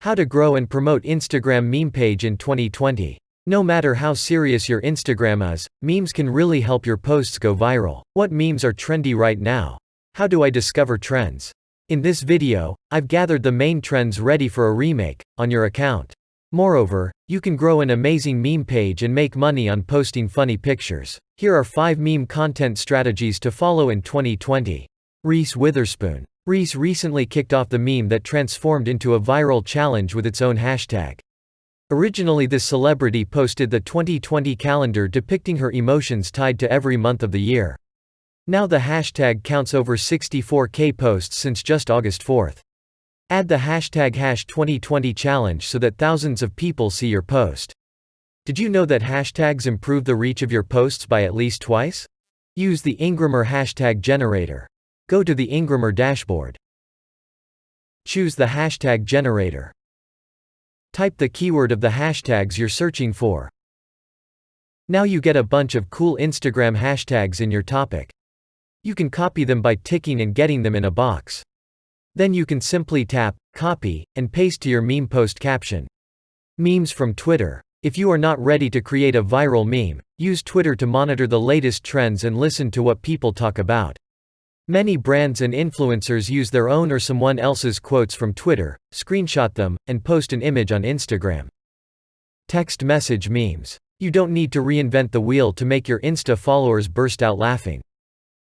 How to grow and promote Instagram meme page in 2020. No matter how serious your Instagram is, memes can really help your posts go viral. What memes are trendy right now? How do I discover trends? In this video, I've gathered the main trends ready for a remake on your account. Moreover, you can grow an amazing meme page and make money on posting funny pictures. Here are 5 meme content strategies to follow in 2020. Reese Witherspoon. Reese recently kicked off the meme that transformed into a viral challenge with its own hashtag. Originally, this celebrity posted the 2020 calendar depicting her emotions tied to every month of the year. Now the hashtag counts over 64K posts since just August 4th. Add the hashtag #2020challenge so that thousands of people see your post. Did you know that hashtags improve the reach of your posts by at least twice? Use the Ingrammer hashtag generator. Go to the Ingrammer dashboard. Choose the hashtag generator. Type the keyword of the hashtags you're searching for. Now you get a bunch of cool Instagram hashtags in your topic. You can copy them by ticking and getting them in a box. Then you can simply tap, copy, and paste to your meme post caption. Memes from Twitter. If you are not ready to create a viral meme, use Twitter to monitor the latest trends and listen to what people talk about. Many brands and influencers use their own or someone else's quotes from Twitter, screenshot them, and post an image on Instagram. Text message memes. You don't need to reinvent the wheel to make your Insta followers burst out laughing.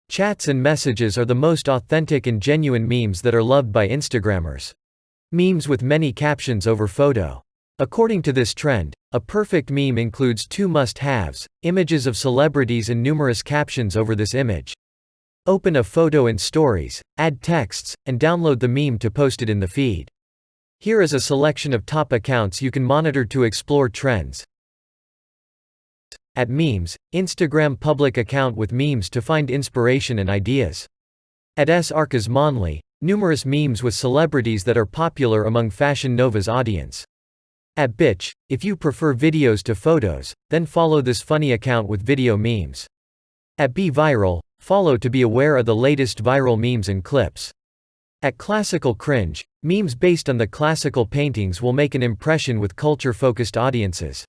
Chats and messages are the most authentic and genuine memes that are loved by Instagrammers. Memes with many captions over photo. According to this trend, a perfect meme includes 2 must-haves: images of celebrities and numerous captions over this image. Open a photo in Stories, add texts, and download the meme to post it in the feed. Here is a selection of top accounts you can monitor to explore trends. At Memes, Instagram public account with memes to find inspiration and ideas. At @arcasmonly, numerous memes with celebrities that are popular among Fashion Nova's audience. At Bitch, if you prefer videos to photos, then follow this funny account with video memes. At Be Viral, follow to be aware of the latest viral memes and clips. At Classical Cringe, memes based on the classical paintings will make an impression with culture-focused audiences.